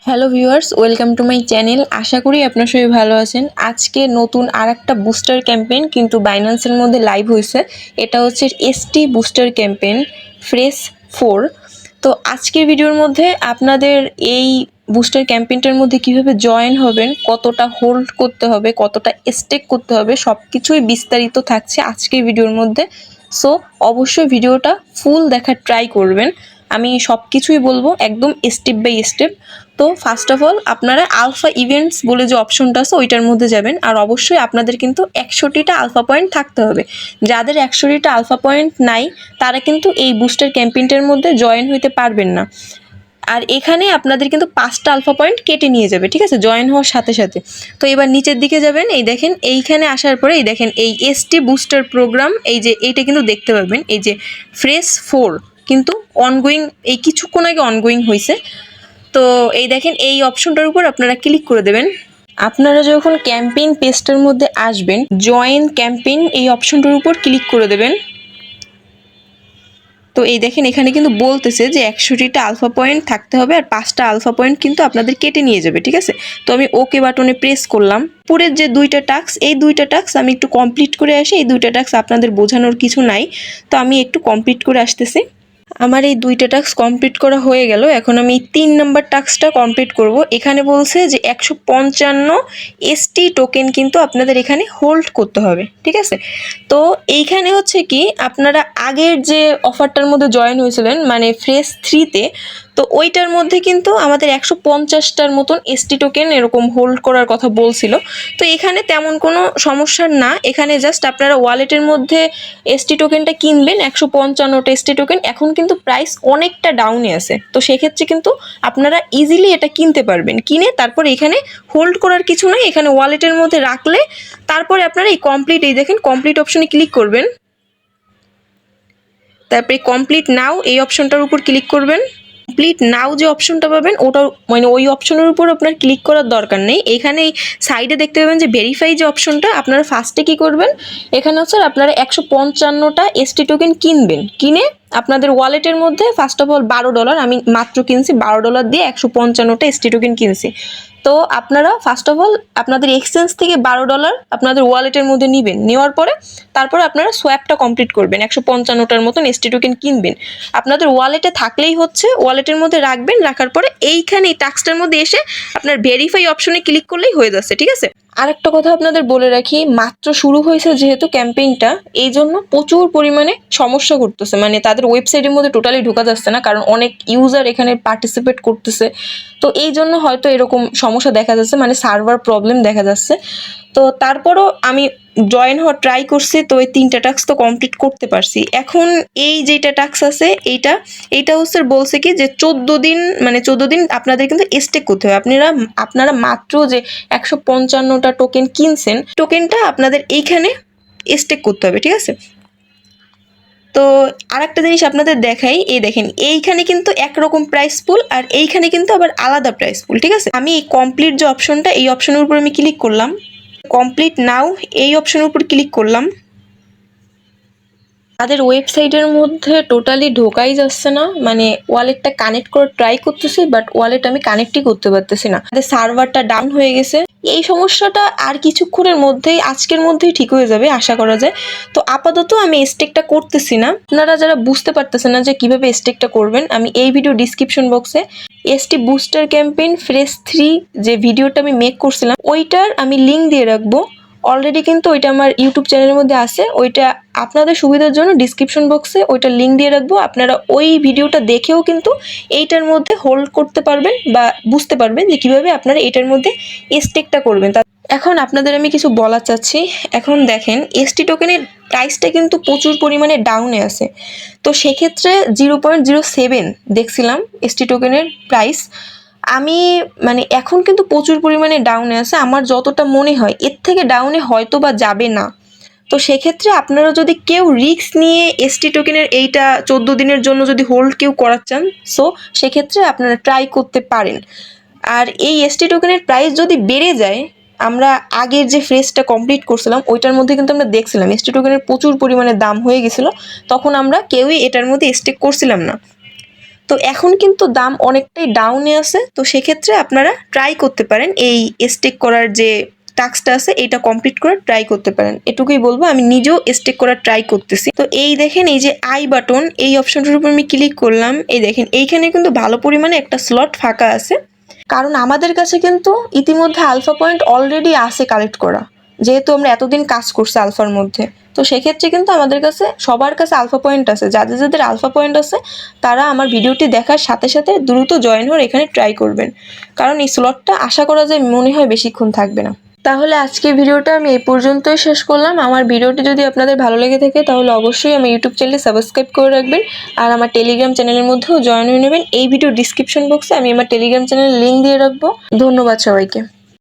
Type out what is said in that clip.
Hello viewers, welcome to my channel. আশা করি আপনার সবাই ভালো আছেন। আজকে নতুন আরেকটা বুস্টার ক্যাম্পেইন কিন্তু বাইন্যান্সের মধ্যে লাইভ হয়েছে। এটা হচ্ছে এসটি বুস্টার ক্যাম্পেইন ফ্রেশ 4। তো আজকের ভিডিওর মধ্যে আপনাদের এই বুস্টার ক্যাম্পেইনটার মধ্যে কিভাবে জয়েন হবেন, কতটা হোল্ড করতে হবে, কতটা স্টেক করতে হবে, সব কিছুই বিস্তারিত থাকছে আজকের ভিডিওর মধ্যে। সো অবশ্যই ভিডিওটা ফুল দেখার ট্রাই করবেন। আমি সব কিছুই বলবো একদম স্টেপ বাই স্টেপ। তো ফার্স্ট অফ অল আপনারা আলফা ইভেন্টস বলে যে অপশনটা আছে ওইটার মধ্যে যাবেন। আর অবশ্যই আপনাদের কিন্তু 100টা আলফা পয়েন্ট থাকতে হবে। যাদের 100টা আলফা পয়েন্ট নাই তারা কিন্তু এই বুস্টার ক্যাম্পেইনটার মধ্যে জয়েন হইতে পারবেন না। আর এখানে আপনাদের কিন্তু 5টা আলফা পয়েন্ট কেটে নিয়ে যাবে, ঠিক আছে, জয়েন হওয়ার সাথে সাথে। তো এবার নিচের দিকে যাবেন, এই দেখেন এইখানে আসার পরে এই দেখেন এই এসটি বুস্টার প্রোগ্রাম, এই যে এইটা কিন্তু দেখতে পাবেন, এই যে ফ্রেশ 4 কিন্তু অনগোয়িং, এই কিছুক্ষণ আগে অনগোয়িং হয়েছে। তো এই দেখেন এই অপশনটার উপর আপনারা ক্লিক করে দেবেন। আপনারা যখন ক্যাম্পেইন পেজটার মধ্যে আসবেন, জয়েন ক্যাম্পেইন এই অপশনটার উপর ক্লিক করে দেবেন। তো এই দেখেন এখানে কিন্তু বলতেছে যে 100টা আলফা পয়েন্ট থাকতে হবে আর 5টা আলফা পয়েন্ট কিন্তু আপনাদের কেটে নিয়ে যাবে, ঠিক আছে। তো আমি ওকে বাটনে প্রেস করলাম। পরের যে দুইটা টাস্ক, এই দুইটা টাস্ক আমি একটু কমপ্লিট করে আসি। এই দুইটা টাস্ক আপনাদের বোঝানোর কিছু নাই, তো আমি একটু কমপ্লিট করে আসতেছি। আমার এই দুইটা টাস্ক কমপ্লিট করা হয়ে গেল। এখন আমি 3 নাম্বার টাস্কটা কমপ্লিট করব। এখানে বলছে যে 155 এসটি টোকেন কিন্তু আপনাদের এখানে হোল্ড করতে হবে, ঠিক আছে। তো এইখানে হচ্ছে কি, আপনারা আগের যে অফারটার মধ্যে জয়েন হয়েছিলেন মানে ফ্রেশ 3-তে, তো ওইটার মধ্যে কিন্তু আমাদের 150টার মতন এসটি টোকেন এরকম হোল্ড করার কথা বলছিল। তো এখানে তেমন কোনো সমস্যা না। এখানে জাস্ট আপনারা ওয়ালেটের মধ্যে এসটি টোকেনটা কিনবেন, 155টা এসটি টোকেন। এখন কিন্তু প্রাইস অনেকটা ডাউনে আছে, তো সেক্ষেত্রে কিন্তু আপনারা ইজিলি এটা কিনতে পারবেন। কিনে তারপর এখানে হোল্ড করার কিছু নাই, এখানে ওয়ালেটের মধ্যে রাখলে তারপরে আপনারা এই কমপ্লিট, এই দেখেন কমপ্লিট অপশনে ক্লিক করবেন। তারপরে কমপ্লিট নাও এই অপশনটার উপর ক্লিক করবেন। কমপ্লিট নাও যে অপশনটা পাবেন ওটা মানে ওই অপশনের উপর আপনার ক্লিক করার দরকার নেই। এখানে সাইডে দেখতে পাবেন যে ভেরিফাই যে অপশনটা, আপনারা ফার্স্টে কি করবেন, এখানে হচ্ছে আপনারা 155টা এসটি টোকেন কিনবেন। কিনে আপনাদের ওয়ালেটের মধ্যে ফার্স্ট অফ অল $12, আমি মাত্র কিনছি $12 দিয়ে 155টা এসটি টোকেন কিনছি। তো আপনারা ফার্স্ট অফ অল আপনাদের এক্সচেঞ্জ থেকে $12 আপনাদের ওয়ালেটের মধ্যে নেবেন। নেওয়ার পরে তারপর আপনারা সোয়াপটা কমপ্লিট করবেন, 155টার মতন এসটি টোকেন কিনবেন। আপনাদের ওয়ালেটে থাকলেই হচ্ছে, ওয়ালেটের মধ্যে রাখবেন। রাখার পরে এইখানে এই টাস্কটার মধ্যে এসে আপনার ভেরিফাই অপশনে ক্লিক করলেই হয়ে যাচ্ছে, ঠিক আছে। আরেকটা কথা আপনাদের বলে রাখি, মাত্র শুরু হয়েছে যেহেতু ক্যাম্পেইনটা, এই জন্য প্রচুর পরিমাণে সমস্যা করতেছে, মানে তাদের ওয়েবসাইটের মধ্যে টোটালি ঢোকা যাচ্ছে না, কারণ অনেক ইউজার এখানে পার্টিসিপেট করতেছে। তো এই জন্য হয়তো এরকম সমস্যা দেখা যাচ্ছে, মানে সার্ভার প্রবলেম দেখা যাচ্ছে। তো তারপরও আমি জয়েন হওয়ার ট্রাই করছি, তো এই 3টা টাস্ক তো কমপ্লিট করতে পারছি। এখন এই যেটা টাস্ক আছে এইটা হচ্ছে বলছে কি যে 14 দিন, মানে 14 দিন আপনাদের কিন্তু স্টেক করতে হবে। আপনারা মাত্র যে 155টা টোকেন কিনছেন, টোকেনটা আপনাদের এইখানে স্টেক করতে হবে, ঠিক আছে। তো আরেকটা জিনিস আপনাদের দেখাই, এই দেখেন এইখানে কিন্তু একরকম প্রাইস পুল আর এইখানে কিন্তু আবার আলাদা প্রাইস পুল, ঠিক আছে। আমি এই কমপ্লিট যে অপশনটা, এই অপশনের উপর আমি ক্লিক করলাম। কমপ্লিট নাও এই অপশনের উপর ক্লিক করলাম। তাদের ওয়েবসাইটের মধ্যে টোটালি ঢোকাই যাচ্ছে না, মানে ওয়ালেটটা কানেক্ট করে ট্রাই করতেছি, বাট ওয়ালেট আমি কানেক্টই করতে পারতেছি না। তাদের সার্ভারটা ডাউন হয়ে গেছে। এই সমস্যাটা আর কিছুক্ষণের মধ্যেই, আজকের মধ্যেই ঠিক হয়ে যাবে আশা করা যায়। তো আপাতত আমি স্টেকটা করতেছি না। আপনারা যারা বুঝতে পারতেছেন না যে কিভাবে স্টেকটা করবেন, আমি এই ভিডিও ডিসক্রিপশন বক্সে এসটি বুস্টার ক্যাম্পেইন ফ্রেশ 3 যে ভিডিওটা আমি মেক করছিলাম ওইটার আমি লিঙ্ক দিয়ে রাখবো। অলরেডি কিন্তু ওইটা আমার ইউটিউব চ্যানেলের মধ্যে আছে। ওইটা আপনাদের সুবিধার জন্য ডিসক্রিপশন বক্সে ওইটা লিঙ্ক দিয়ে রাখবো। আপনারা ওই ভিডিওটা দেখেও কিন্তু এইটার মধ্যে হোল্ড করতে পারবেন বা বুঝতে পারবেন যে কিভাবে আপনারা এটার মধ্যে স্টেকটা করবেন। এখন আপনাদের আমি কিছু বলা চাচ্ছি। এখন দেখেন এসটি টোকেনের প্রাইসটা কিন্তু প্রচুর পরিমাণে ডাউনে আছে। তো সেক্ষেত্রে 0.07 দেখছিলাম এসটি টোকেনের প্রাইস। আমি মানে এখন কিন্তু প্রচুর পরিমাণে ডাউনে আছে। আমার যতটা মনে হয় এর থেকে ডাউনে হয়তো বা যাবে না। তো সেক্ষেত্রে আপনারা যদি কেউ রিস্ক নিয়ে এসটি টোকেনের এইটা 14 দিনের জন্য যদি হোল্ড কেউ করার চান, সো সেক্ষেত্রে আপনারা ট্রাই করতে পারেন। আর এই এসটি টোকেনের প্রাইস যদি বেড়ে যায়, আমরা আগের যে ফ্রেজটা কমপ্লিট করছিলাম ওইটার মধ্যে কিন্তু আমরা দেখছিলাম এসটি টোকেনের প্রচুর পরিমাণে দাম হয়ে গেছিলো, তখন আমরা কেউই এটার মধ্যে স্টেক করছিলাম না। তো এখন কিন্তু দাম অনেকটাই ডাউনে আছে, তো সেক্ষেত্রে আপনারা ট্রাই করতে পারেন এই স্টেক করার যে টাস্কটা আছে এটা কমপ্লিট করে ট্রাই করতে পারেন। এটুকুই বলবো, আমি নিজেও স্টেক করার ট্রাই করতেছি। তো এই দেখেন এই যে আই বাটন, এই অপশনটার উপর আমি ক্লিক করলাম, এই দেখেন এইখানে কিন্তু ভালো পরিমাণে একটা স্লট ফাঁকা আছে, কারণ আমাদের কাছে কিন্তু ইতিমধ্যে আলফা পয়েন্ট অলরেডি আছে কালেক্ট করা, যেহেতু আমরা এতদিন কাজ করছি আলফার মধ্যে। তো সেক্ষেত্রে কিন্তু আমাদের কাছে সবার কাছে আলফা পয়েন্ট আছে, যাদের যাদের আলফা পয়েন্ট আছে তারা আমার ভিডিওটি দেখার সাথে সাথে দ্রুত জয়েন হওয়ার এখানে ট্রাই করবেন, কারণ এই স্লটটা আশা করা যায় মনে হয় বেশিক্ষণ থাকবে না। তাহলে আজকের ভিডিওটা আমি এই পর্যন্তই শেষ করলাম। আমার ভিডিওটি যদি আপনাদের ভালো লেগে থাকে তাহলে অবশ্যই আমার ইউটিউব চ্যানেলটি সাবস্ক্রাইব করে রাখবেন, আর আমার টেলিগ্রাম চ্যানেলের মধ্যেও জয়েন হয়ে নেবেন। এই ভিডিও ডিসক্রিপশন বক্সে আমি আমার টেলিগ্রাম চ্যানেলের লিঙ্ক দিয়ে রাখবো। ধন্যবাদ সবাইকে।